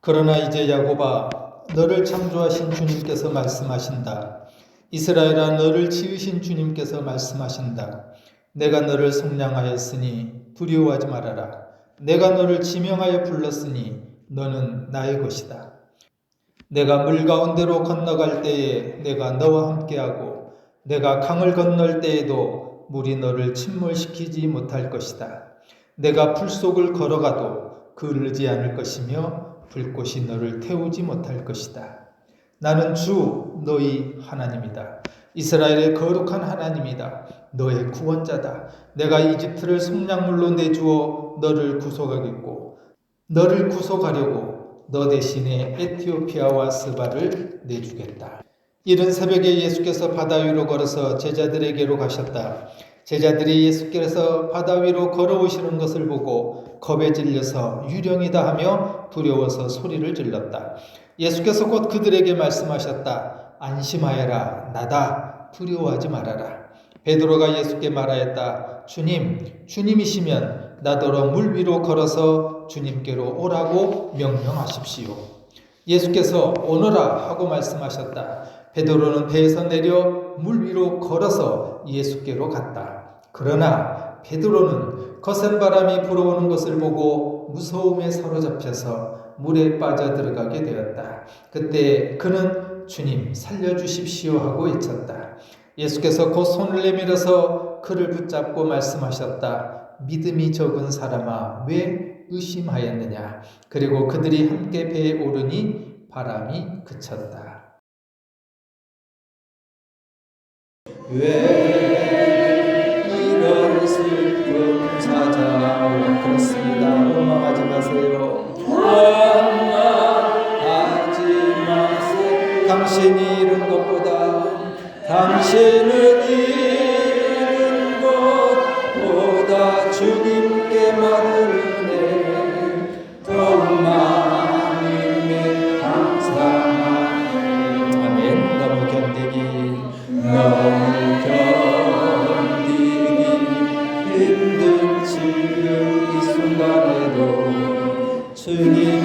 그러나 이제 야곱아, 너를 창조하신 주님께서 말씀하신다. 이스라엘아, 너를 지으신 주님께서 말씀하신다. 내가 너를 속량하였으니 두려워하지 말아라. 내가 너를 지명하여 불렀으니 너는 나의 것이다. 내가 물 가운데로 건너갈 때에 내가 너와 함께하고 내가 강을 건널 때에도 물이 너를 침몰시키지 못할 것이다. 내가 불 속을 걸어가도 그르지 않을 것이며 불꽃이 너를 태우지 못할 것이다. 나는 주 너희 하나님이다. 이스라엘의 거룩한 하나님이다. 너의 구원자다. 내가 이집트를 속량물로 내주어 너를 구속하겠고 너를 구속하려고 너 대신에 에티오피아와 스바를 내주겠다. 이른 새벽에 예수께서 바다 위로 걸어서 제자들에게로 가셨다. 제자들이 예수께서 바다 위로 걸어오시는 것을 보고 겁에 질려서 유령이다 하며 두려워서 소리를 질렀다. 예수께서 곧 그들에게 말씀하셨다. 안심하여라. 나다. 두려워하지 말아라. 베드로가 예수께 말하였다. 주님, 주님이시면 나더러 물 위로 걸어서 주님께로 오라고 명령하십시오. 예수께서 오너라 하고 말씀하셨다. 베드로는 배에서 내려 물 위로 걸어서 예수께로 갔다. 그러나 베드로는 거센 바람이 불어오는 것을 보고 무서움에 사로잡혀서 물에 빠져 들어가게 되었다. 그때 그는 주님 살려주십시오 하고 외쳤다. 예수께서 곧 손을 내밀어서 그를 붙잡고 말씀하셨다. 믿음이 적은 사람아, 왜 의심하였느냐? 그리고 그들이 함께 배에 오르니 바람이 그쳤다. 왜 이런 슬픔 찾아오? 그렇습니다. 원망하지 마세요. 원망하지 마세요. 당신이 잃은 것보다 당신은 잃은 것보다 주님께 받은 은혜 더욱 많음에 감사하네. 아멘. 너무 견디기 힘든 지금 이 순간에도 주님이라고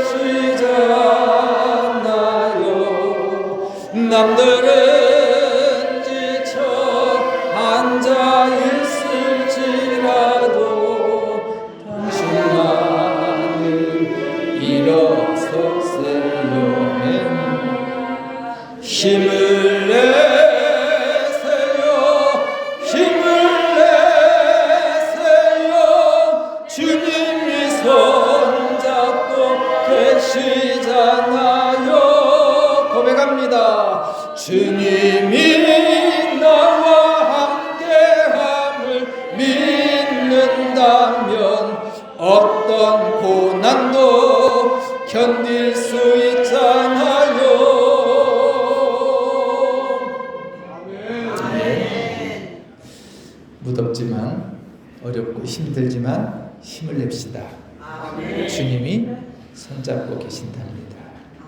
계시잖아요. 남들은 지쳐 앉아 있을지라도 당신만은 일어서세요. 힘을 내세요. 힘을 내세요. 주님이 손잡고 계시잖아요. 고백합니다. 주님이 나와 함께함을 믿는다면 어떤 고난도 견딜 수 있잖아요. 무덥지만 어렵고 힘들지만 힘을 냅시다. 아멘. 주님이 손잡고 계신답니다.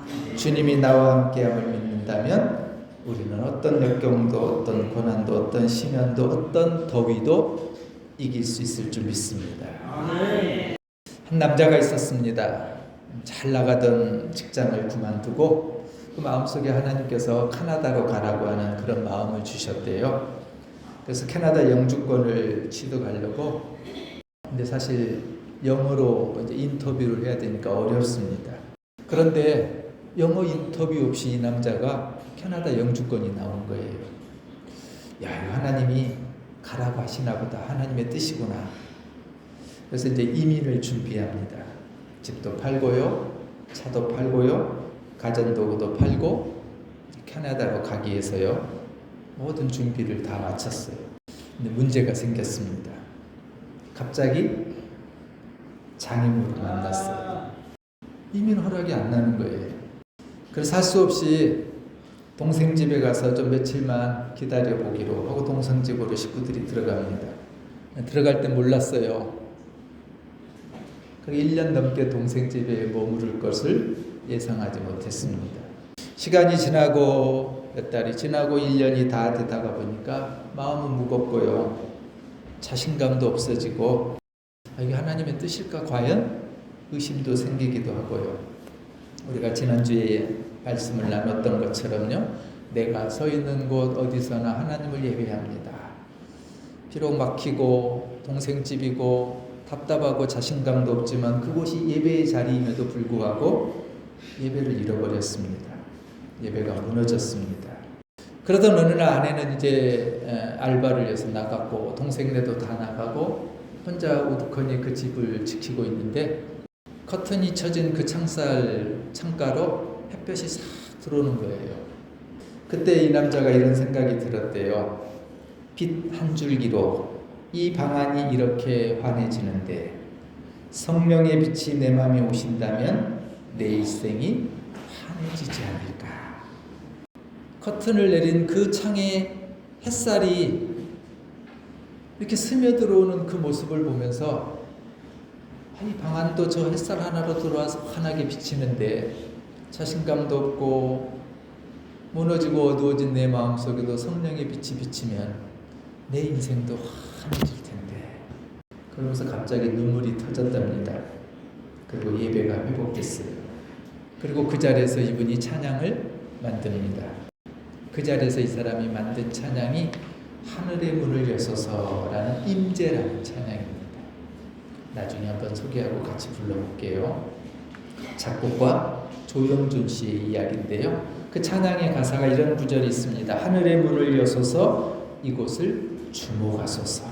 아멘. 주님이 나와 함께함을 믿는다면 우리는 어떤 역경도 어떤 고난도 어떤 시련도 어떤 더위도 이길 수 있을 줄 믿습니다. 아멘. 한 남자가 있었습니다. 잘 나가던 직장을 그만두고 그 마음속에 하나님께서 캐나다로 가라고 하는 그런 마음을 주셨대요. 그래서 캐나다 영주권을 취득하려고, 근데 사실 영어로 이제 인터뷰를 해야 되니까 어렵습니다. 그런데 영어 인터뷰 없이 이 남자가 캐나다 영주권이 나온 거예요. 야, 하나님이 가라고 하시나 보다. 하나님의 뜻이구나. 그래서 이제 이민을 준비합니다. 집도 팔고요, 차도 팔고요, 가전도구도 팔고 캐나다로 가기 위해서요. 모든 준비를 다 마쳤어요. 근데 문제가 생겼습니다. 갑자기 장애물을 만났어요. 이민 허락이 안 나는 거예요. 그래서 할 수 없이 동생 집에 가서 좀 며칠만 기다려보기로 하고 동생 집으로 식구들이 들어갑니다. 들어갈 때 몰랐어요. 1년 넘게 동생 집에 머무를 것을 예상하지 못했습니다. 시간이 지나고 몇 달이 지나고 1년이 다 되다가 보니까 마음은 무겁고요. 자신감도 없어지고 이게 하나님의 뜻일까 과연? 의심도 생기기도 하고요. 우리가 지난주에 말씀을 나눴던 것처럼요, 내가 서 있는 곳 어디서나 하나님을 예배합니다. 비록 막히고 동생 집이고 답답하고 자신감도 없지만 그곳이 예배의 자리임에도 불구하고 예배를 잃어버렸습니다. 예배가 무너졌습니다. 그러던 어느 날 아내는 이제 알바를 해서 나갔고 동생네도 다 나가고 혼자 우두커니 그 집을 지키고 있는데 커튼이 쳐진 그 창가로 햇볕이 싹 들어오는 거예요. 그때 이 남자가 이런 생각이 들었대요. 빛 한 줄기로 이 방안이 이렇게 환해지는데 성령의 빛이 내 마음에 오신다면 내 일생이 환해지지 않을까. 커튼을 내린 그 창에 햇살이 이렇게 스며들어오는 그 모습을 보면서 이 방안도 저 햇살 하나로 들어와서 환하게 비치는데 자신감도 없고 무너지고 어두워진 내 마음속에도 성령의 빛이 비치면 내 인생도 환해질 텐데. 그러면서 갑자기 눈물이 터졌답니다. 그리고 예배가 회복됐어요. 그리고 그 자리에서 이분이 찬양을 만듭니다. 그 자리에서 이 사람이 만든 찬양이 하늘의 문을 여소서라는 임재라는 찬양입니다. 나중에 한번 소개하고 같이 불러볼게요. 작곡가 조영준 씨의 이야기인데요. 그 찬양의 가사가 이런 구절이 있습니다. 하늘의 문을 여소서 이곳을 주목하소서.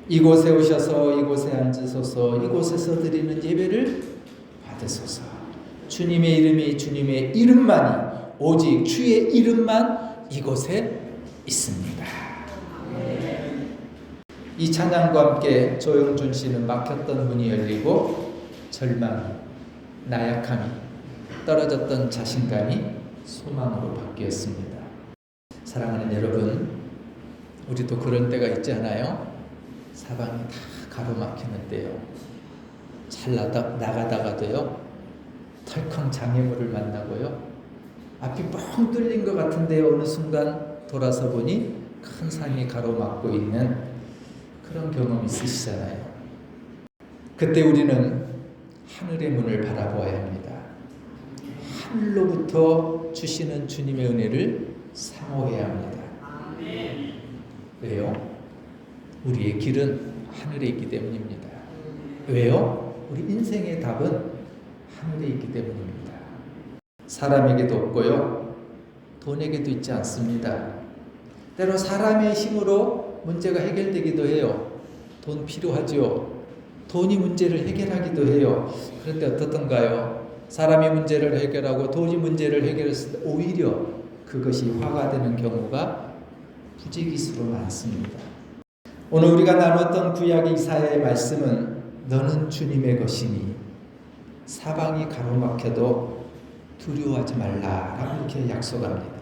이곳에 오셔서 이곳에 앉으소서. 이곳에서 드리는 예배를 받으소서. 주님의 이름이 주님의 이름만이 오직 주의 이름만 이곳에 있습니다. 이 찬양과 함께 조영준 씨는 막혔던 문이 열리고 절망이, 나약함이, 떨어졌던 자신감이 소망으로 바뀌었습니다. 사랑하는 여러분, 우리도 그런 때가 있지 않아요? 사방이 다 가로막히는데요. 잘 나가다가도요, 덜컹 장애물을 만나고요, 앞이 뻥 뚫린 것 같은데 어느 순간 돌아서 보니 큰 산이 가로막고 있는 그런 경험 있으시잖아요. 그때 우리는 하늘의 문을 바라보아야 합니다. 하늘로부터 주시는 주님의 은혜를 사모해야 합니다. 왜요? 우리의 길은 하늘에 있기 때문입니다. 왜요? 우리 인생의 답은 하늘에 있기 때문입니다. 사람에게도 없고요, 돈에게도 있지 않습니다. 때로 사람의 힘으로 문제가 해결되기도 해요. 돈 필요하죠. 돈이 문제를 해결하기도 해요. 그런데 어떻던가요? 사람이 문제를 해결하고 돈이 문제를 해결했을 때 오히려 그것이 화가 되는 경우가 부지기수로 많습니다. 오늘 우리가 나눴던 구약 이사야의 말씀은 너는 주님의 것이니 사방이 가로막혀도 두려워하지 말라라고 이렇게 약속합니다.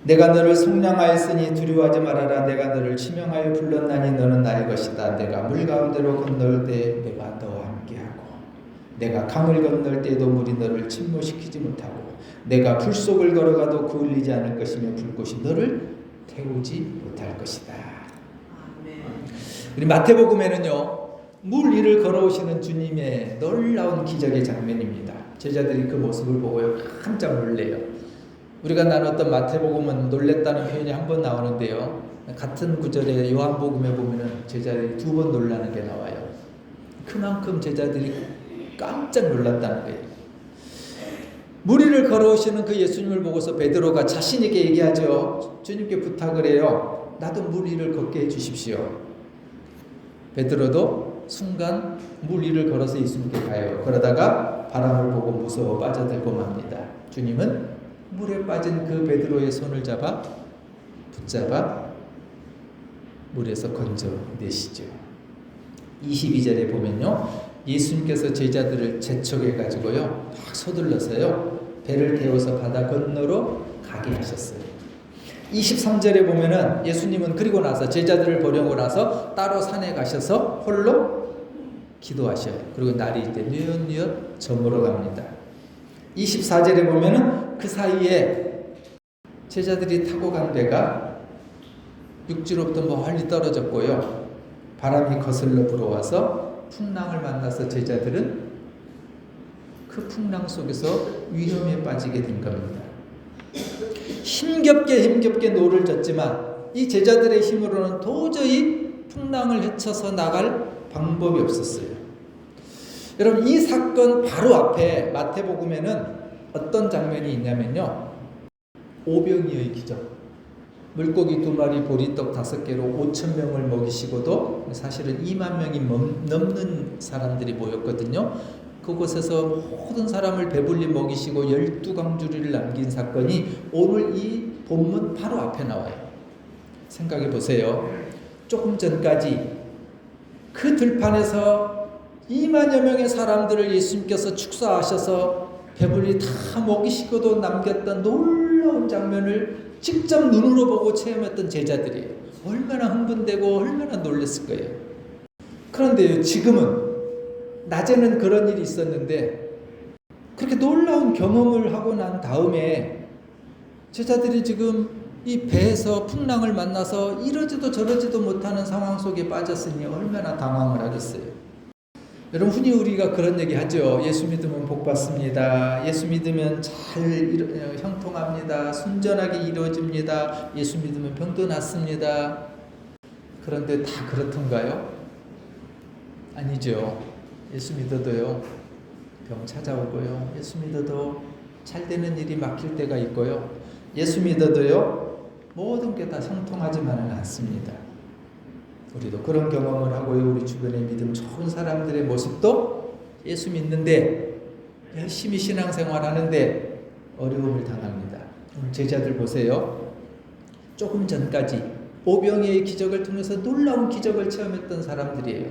내가 너를 속량하였으니 두려워하지 말아라. 내가 너를 지명하여 불렀나니 너는 나의 것이다. 내가 물 가운데로 건널 때 내가 너와 함께하고 내가 강을 건널 때에도 물이 너를 침몰시키지 못하고 내가 불 속을 걸어가도 그을리지 않을 것이며 불꽃이 너를 태우지 못할 것이다. 우리 마태복음에는요, 물 위를 걸어오시는 주님의 놀라운 기적의 장면입니다. 제자들이 그 모습을 보고 깜짝 놀래요. 우리가 나눴던 마태복음은 놀랬다는 표현이 한 번 나오는데요, 같은 구절에 요한복음에 보면은 제자들이 2번 놀라는 게 나와요. 그만큼 제자들이 깜짝 놀랐다는 거예요. 물 위를 걸어오시는 그 예수님을 보고서 베드로가 자신 있게 얘기하죠. 주님께 부탁을 해요. 나도 물 위를 걷게 해주십시오. 베드로도 순간 물 위를 걸어서 예수님께 가요. 그러다가 바람을 보고 무서워 빠져들고 맙니다. 주님은 물에 빠진 그 베드로의 손을 붙잡아 물에서 건져내시죠. 22절에 보면요, 예수님께서 제자들을 재촉해가지고요, 막 서둘러서요, 배를 태워서 바다 건너로 가게 하셨어요. 23절에 보면은 예수님은 그리고 나서 제자들을 보내고 나서 따로 산에 가셔서 홀로 기도하셔요. 그리고 날이 이제 뉘엿뉘엿 저물어 갑니다. 24절에 보면은 그 사이에 제자들이 타고 간 배가 육지로부터 멀리 떨어졌고요, 바람이 거슬러 불어와서 풍랑을 만나서 제자들은 그 풍랑 속에서 위험에 빠지게 된 겁니다. 힘겹게 노를 졌지만 이 제자들의 힘으로는 도저히 풍랑을 헤쳐서 나갈 방법이 없었어요. 여러분, 이 사건 바로 앞에 마태복음에는 어떤 장면이 있냐면요, 오병이어의 기적. 물고기 2마리 보리떡 5개로 5,000명을 먹이시고도 사실은 2만 명이 넘는 사람들이 모였거든요. 그곳에서 모든 사람을 배불리 먹이시고 12강주리를 남긴 사건이 오늘 이 본문 바로 앞에 나와요. 생각해 보세요. 조금 전까지 그 들판에서 2만여 명의 사람들을 예수님께서 축사하셔서 배불리 다 먹이시고도 남겼던 놀라운 장면을 직접 눈으로 보고 체험했던 제자들이에요. 얼마나 흥분되고 얼마나 놀랐을 거예요. 그런데요, 지금은 낮에는 그런 일이 있었는데 그렇게 놀라운 경험을 하고 난 다음에 제자들이 지금 이 배에서 풍랑을 만나서 이러지도 저러지도 못하는 상황 속에 빠졌으니 얼마나 당황을 하겠어요. 여러분, 흔히 우리가 그런 얘기 하죠. 예수 믿으면 복 받습니다. 예수 믿으면 잘 형통합니다. 순전하게 이루어집니다. 예수 믿으면 병도 낫습니다. 그런데 다 그렇던가요? 아니죠. 예수 믿어도요, 병 찾아오고요. 예수 믿어도 잘 되는 일이 막힐 때가 있고요. 예수 믿어도요, 모든 게 다 형통하지만은 않습니다. 우리도 그런 경험을 하고요. 우리 주변에 믿음 좋은 사람들의 모습도 예수 믿는데 열심히 신앙생활 하는데 어려움을 당합니다. 오늘 제자들 보세요. 조금 전까지 오병이어의 기적을 통해서 놀라운 기적을 체험했던 사람들이에요.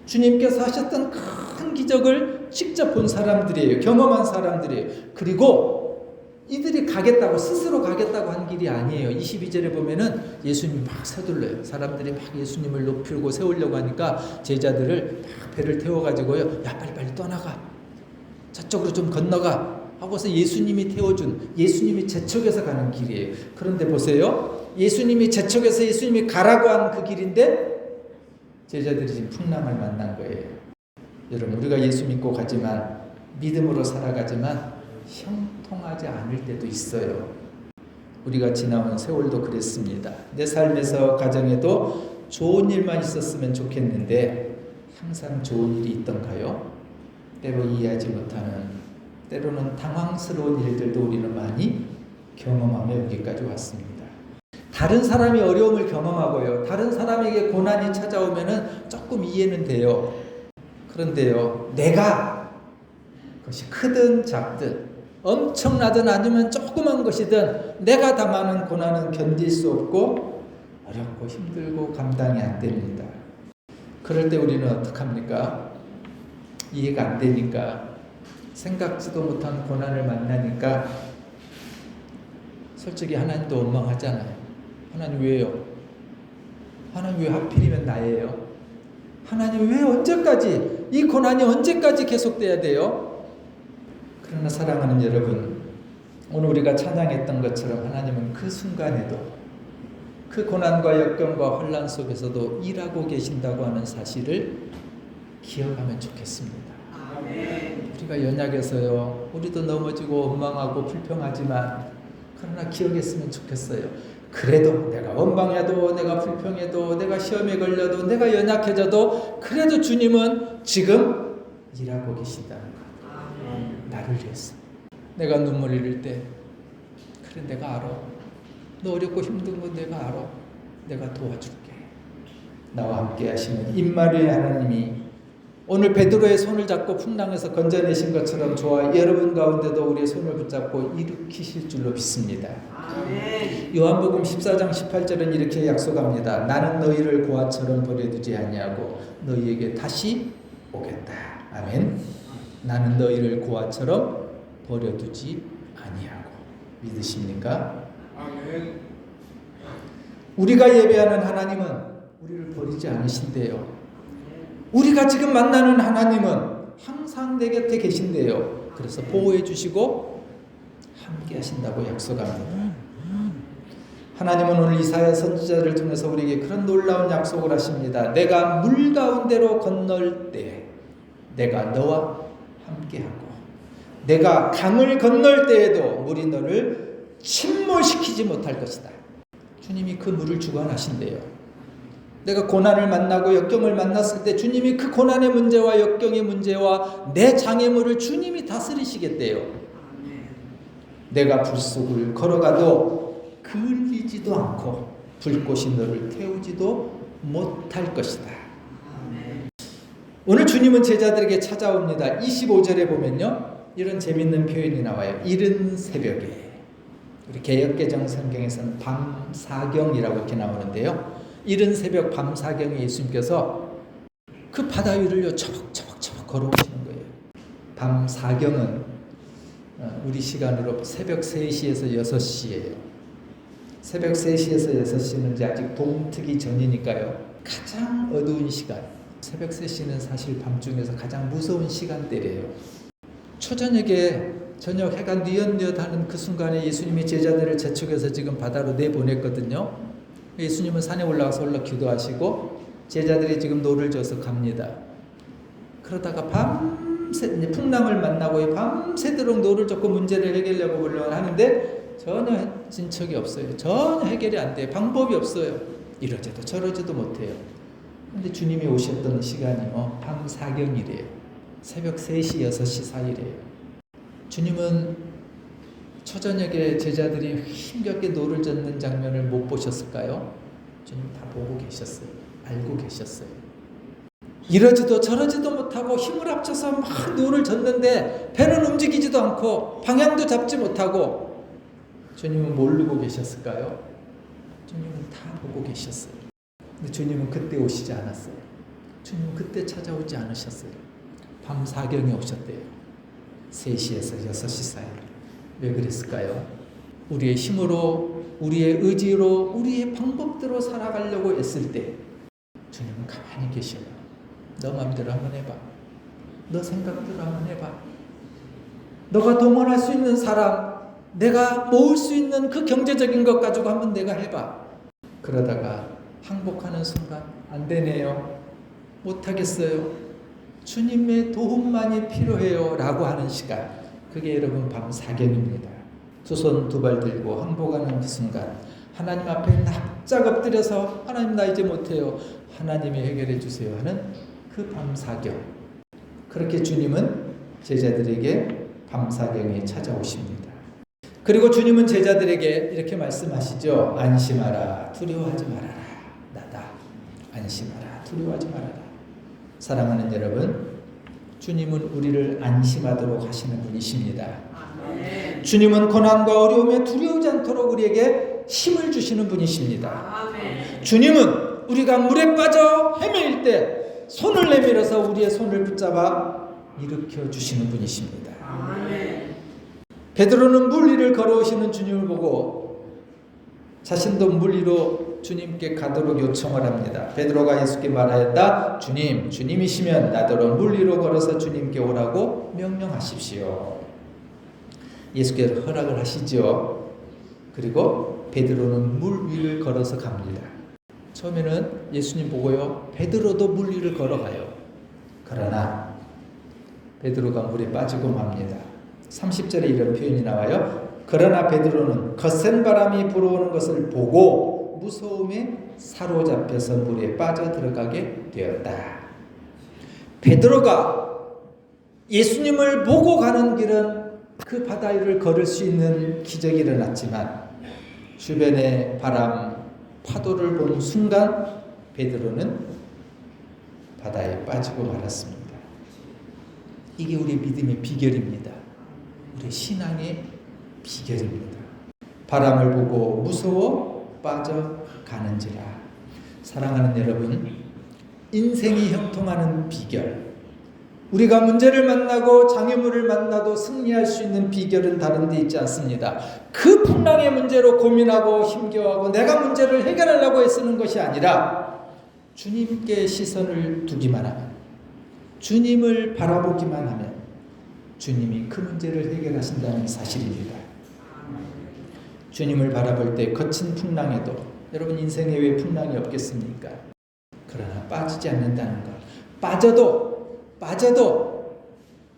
주님께서 하셨던 큰 기적을 직접 본 사람들이에요. 경험한 사람들이에요. 그리고 이들이 가겠다고, 스스로 가겠다고 한 길이 아니에요. 22절에 보면은 예수님이 막 서둘러요. 사람들이 막 예수님을 높이고 세우려고 하니까 제자들을 막 배를 태워가지고요, 야, 빨리 떠나가, 저쪽으로 좀 건너가 하고서 예수님이 태워준, 예수님이 재촉해서 가는 길이에요. 그런데 보세요, 예수님이 재촉해서 예수님이 가라고 한 그 길인데 제자들이 지금 풍랑을 만난 거예요. 여러분, 우리가 예수 믿고 가지만, 믿음으로 살아가지만 형통하지 않을 때도 있어요. 우리가 지나온 세월도 그랬습니다. 내 삶에서, 가정에도 좋은 일만 있었으면 좋겠는데 항상 좋은 일이 있던가요? 때로 이해하지 못하는, 때로는 당황스러운 일들도 우리는 많이 경험하며 여기까지 왔습니다. 다른 사람이 어려움을 경험하고요, 다른 사람에게 고난이 찾아오면은 조금 이해는 돼요. 그런데요, 내가 그것이 크든 작든, 엄청나든 아니면 조그만 것이든 내가 당하는 고난은 견딜 수 없고 어렵고 힘들고 감당이 안 됩니다. 그럴 때 우리는 어떡합니까? 이해가 안 되니까, 생각지도 못한 고난을 만나니까 솔직히 하나님도 원망하잖아요. 하나님 왜요? 하나님 왜 하필이면 나예요? 하나님 왜 언제까지, 이 고난이 언제까지 계속돼야 돼요? 그러나 사랑하는 여러분, 오늘 우리가 찬양했던 것처럼 하나님은 그 순간에도, 그 고난과 역경과 혼란 속에서도 일하고 계신다고 하는 사실을 기억하면 좋겠습니다. 아멘. 우리가 연약해서요, 우리도 넘어지고 원망하고 불평하지만, 그러나 기억했으면 좋겠어요. 그래도 내가 원망해도, 내가 불평해도, 내가 시험에 걸려도, 내가 연약해져도 그래도 주님은 지금 일하고 계신다는 것. 나를 위해서. 내가 눈물 흘릴 때, 그래 내가 알아. 너 어렵고 힘든 거 내가 알아. 내가 도와줄게. 나와 함께 하시는 임마누엘 하나님이 오늘 베드로의 손을 잡고 풍랑에서 건져내신 것처럼 저와 여러분 가운데도 우리의 손을 붙잡고 일으키실 줄로 믿습니다. 아멘. 요한복음 14장 18절은 이렇게 약속합니다. 나는 너희를 고아처럼 버려두지 아니하고 너희에게 다시 오겠다. 아멘. 나는 너희를 고아처럼 버려두지 아니하고. 믿으십니까? 아멘. 우리가 예배하는 하나님은 우리를 버리지 않으신대요. 우리가 지금 만나는 하나님은 항상 내 곁에 계신대요. 그래서 보호해 주시고 함께 하신다고 약속합니다. 하나님은 오늘 이사야 선지자를 통해서 우리에게 그런 놀라운 약속을 하십니다. 내가 물 가운데로 건널 때 내가 너와 함께하고 내가 강을 건널 때에도 물이 너를 침몰시키지 못할 것이다. 주님이 그 물을 주관하신대요. 내가 고난을 만나고 역경을 만났을 때 주님이 그 고난의 문제와 역경의 문제와 내 장애물을 주님이 다스리시겠대요. 내가 불 속을 걸어가도 그을리지도 않고 불꽃이 너를 태우지도 못할 것이다. 오늘 주님은 제자들에게 찾아옵니다. 25절에 보면요, 이런 재밌는 표현이 나와요. 이른 새벽에. 우리 개역개정 성경에서는 밤사경이라고 이렇게 나오는데요. 이른 새벽 밤사경에 예수님께서 그 바다 위를요 처벅처벅 걸어오시는 거예요. 밤사경은 우리 시간으로 새벽 3시에서 6시예요. 새벽 3시에서 6시는 이제 아직 동트기 전이니까요. 가장 어두운 시간. 새벽 3시는 사실 밤중에서 가장 무서운 시간대래요. 초저녁에 저녁 해가 뉘엿뉘엿하는 그 순간에 예수님이 제자들을 재촉해서 지금 바다로 내보냈거든요. 예수님은 산에 올라가서 홀로 기도하시고 제자들이 지금 노를 져서 갑니다. 그러다가 밤새 풍랑을 만나고 밤새도록 노를 젓고 문제를 해결하려고 보려고 하는데 전혀 진척이 없어요. 전혀 해결이 안 돼요. 방법이 없어요. 이러지도 저러지도 못해요. 근데 주님이 오셨던 시간이 밤사경이래요. 새벽 3시, 6시 사이래요. 주님은 초저녁에 제자들이 힘겹게 노를 젓는 장면을 못 보셨을까요? 주님 다 보고 계셨어요. 알고 계셨어요. 이러지도 저러지도 못하고 힘을 합쳐서 막 노를 젓는데 배는 움직이지도 않고 방향도 잡지 못하고 주님은 모르고 계셨을까요? 주님은 다 보고 계셨어요. 근데 주님은 그때 오시지 않았어요. 주님은 그때 찾아오지 않으셨어요. 밤사경에 오셨대요. 3시에서 6시 사이. 왜 그랬을까요? 우리의 힘으로, 우리의 의지로, 우리의 방법대로 살아가려고 애쓸 때 주님은 가만히 계셔요. 너 마음대로 한번 해봐. 너 생각대로 한번 해봐. 너가 동원할 수 있는 사람, 내가 모을 수 있는 그 경제적인 것 가지고 한번 내가 해봐. 그러다가 항복하는 순간 안 되네요. 못하겠어요. 주님의 도움만이 필요해요. 라고 하는 시간. 그게 여러분 밤사경입니다. 두 손 두 발 들고 항복하는 그 순간 하나님 앞에 납작 엎드려서 하나님 나 이제 못해요. 하나님이 해결해 주세요 하는 그 밤사경. 그렇게 주님은 제자들에게 밤사경에 찾아오십니다. 그리고 주님은 제자들에게 이렇게 말씀하시죠. 안심하라 두려워하지 말아라. 나다. 안심하라 두려워하지 말아라. 사랑하는 여러분, 주님은 우리를 안심하도록 하시는 분이십니다. 아멘. 주님은 고난과 어려움에 두려우지 않도록 우리에게 힘을 주시는 분이십니다. 아멘. 주님은 우리가 물에 빠져 헤매일 때 손을 내밀어서 우리의 손을 붙잡아 일으켜 주시는 분이십니다. 아멘. 베드로는 물 위를 걸어오시는 주님을 보고 자신도 물 위로 주님께 가도록 요청을 합니다. 베드로가 예수께 말하였다. 주님, 주님이시면 나더러 물 위로 걸어서 주님께 오라고 명령하십시오. 예수께서 허락을 하시죠. 그리고 베드로는 물 위를 걸어서 갑니다. 처음에는 예수님 보고요, 베드로도 물 위를 걸어가요. 그러나 베드로가 물에 빠지고 맙니다. 30절에 이런 표현이 나와요. 그러나 베드로는 거센 바람이 불어오는 것을 보고 무서움에 사로잡혀서 물에 빠져 들어가게 되었다. 베드로가 예수님을 보고 가는 길은 그 바다 위를 걸을 수 있는 기적이 일어났지만 주변의 바람, 파도를 본 순간 베드로는 바다에 빠지고 말았습니다. 이게 우리의 믿음의 비결입니다. 우리의 신앙의 비결입니다. 바람을 보고 무서워 빠져가는지라. 사랑하는 여러분, 인생이 형통하는 비결, 우리가 문제를 만나고 장애물을 만나도 승리할 수 있는 비결은 다른 데 있지 않습니다. 그 풍랑의 문제로 고민하고 힘겨워하고 내가 문제를 해결하려고 애쓰는 것이 아니라 주님께 시선을 두기만 하면, 주님을 바라보기만 하면 주님이 그 문제를 해결하신다는 사실입니다. 주님을 바라볼 때 거친 풍랑에도, 여러분 인생에 왜 풍랑이 없겠습니까? 그러나 빠지지 않는다는 것. 빠져도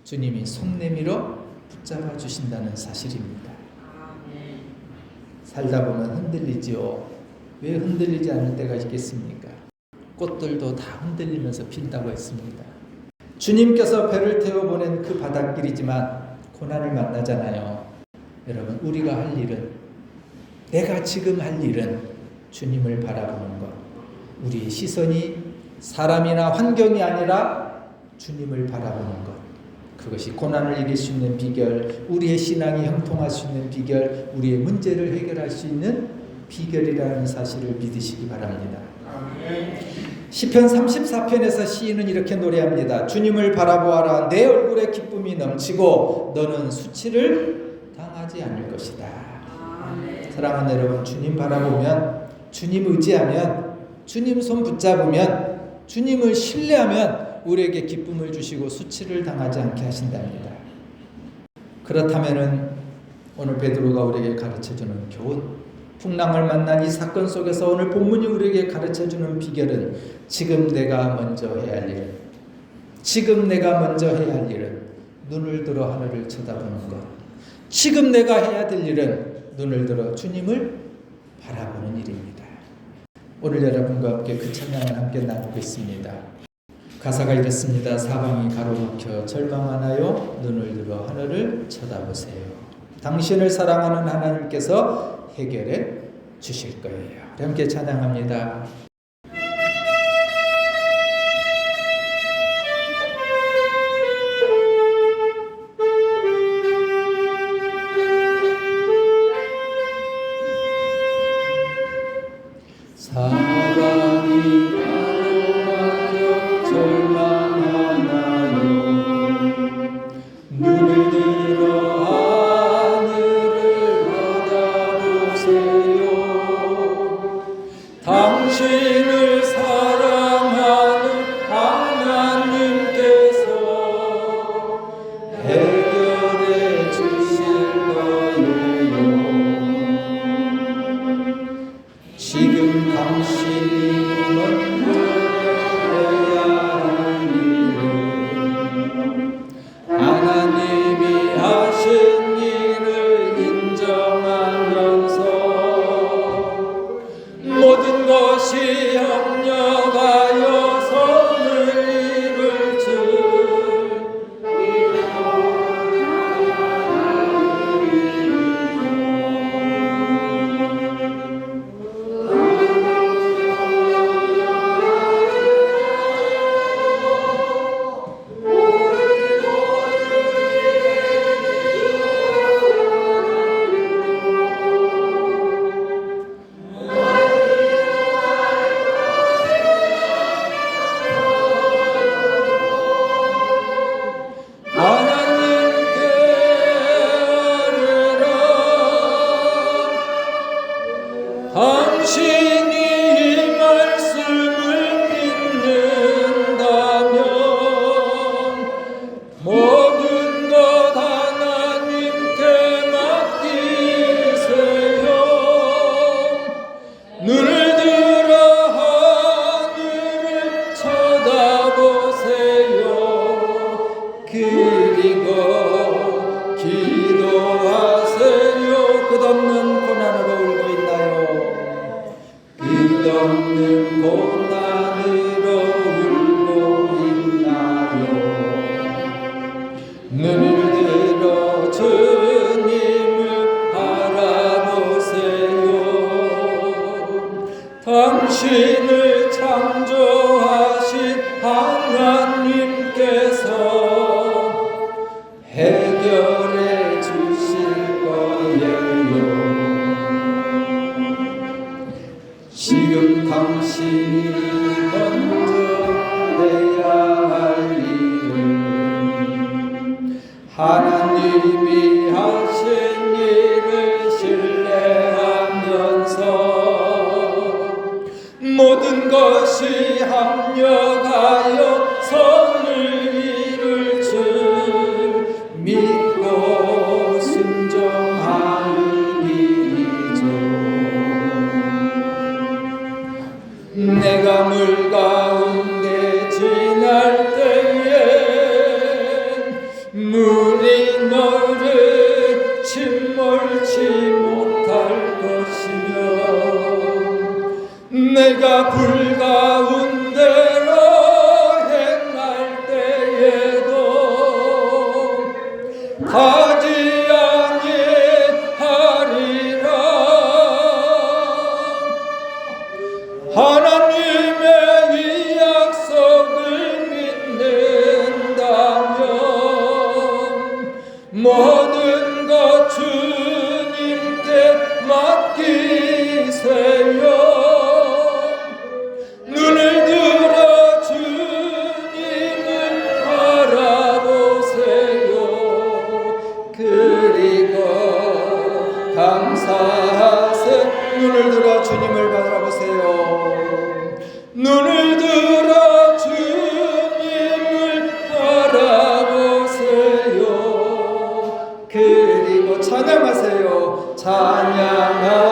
주님이 손 내밀어 붙잡아 주신다는 사실입니다. 살다 보면 흔들리지요. 왜 흔들리지 않을 때가 있겠습니까? 꽃들도 다 흔들리면서 핀다고 했습니다. 주님께서 배를 태워보낸 그 바닷길이지만 고난을 만나잖아요. 여러분, 우리가 할 일은, 내가 지금 할 일은 주님을 바라보는 것. 우리의 시선이 사람이나 환경이 아니라 주님을 바라보는 것. 그것이 고난을 이길 수 있는 비결, 우리의 신앙이 형통할 수 있는 비결, 우리의 문제를 해결할 수 있는 비결이라는 사실을 믿으시기 바랍니다. 시편 34편에서 시인은 이렇게 노래합니다. 주님을 바라보아라. 내 얼굴에 기쁨이 넘치고 너는 수치를 당하지 않을 것이다. 사랑하는 여러분, 주님 바라보면, 주님 의지하면, 주님 손 붙잡으면, 주님을 신뢰하면 우리에게 기쁨을 주시고 수치를 당하지 않게 하신답니다. 그렇다면은 오늘 베드로가 우리에게 가르쳐주는 교훈, 풍랑을 만난 이 사건 속에서 오늘 본문이 우리에게 가르쳐주는 비결은 지금 내가 먼저 해야 할 일, 지금 내가 먼저 해야 할 일은 눈을 들어 하늘을 쳐다보는 것. 지금 내가 해야 될 일은 눈을 들어 주님을 바라보는 일입니다. 오늘 여러분과 함께 그 찬양을 함께 나누고 있습니다. 가사가 이렇습니다. 사방이 가로막혀 절망하나요? 눈을 들어 하늘을 쳐다보세요. 당신을 사랑하는 하나님께서 해결해 주실 거예요. 함께 찬양합니다. 사방이 가로막혀 절망하나요? 눈을 들어 하늘을 바라보세요. 당신을 사랑하는 하나님께서 해결해 주실 거예요. 지금 당신이 먼저 해야 할 일은 하나님이 하신 일을 인정하면서 모든 것이 협력하여 선을 이룰 줄 당신이 이 말씀을 믿는다면 모든 것 하나님께 맡기세요. 눈을 들어 하늘을 쳐다보세요. 그리고 기도하세요. 끝없는 고난으로 울고 있나요? 끝없는 고난으로 울고 있나요? 눈을 들어 주님을 바라보세요. 당신을 창조하신 하나님께서 해결해 주실 거예요. 지금 당신이 먼저 해야 할 일은 하나님이 하신 일을 신뢰하면서 모든 것이 합력하여 선을 이룰 줄 믿고 순종하는 일이죠. 길 가운데로 행할 때에도 가지 아니하리라. 하나님의 이 약속을 믿는다면 모든 것 주님께 맡기세요. 눈을 들어 주님을 바라보세요. 그리고 감사하세요. 눈을 들어 주님을 바라보세요. 눈을 들어 주님을 바라보세요. 그리고 찬양하세요. 찬양하세요.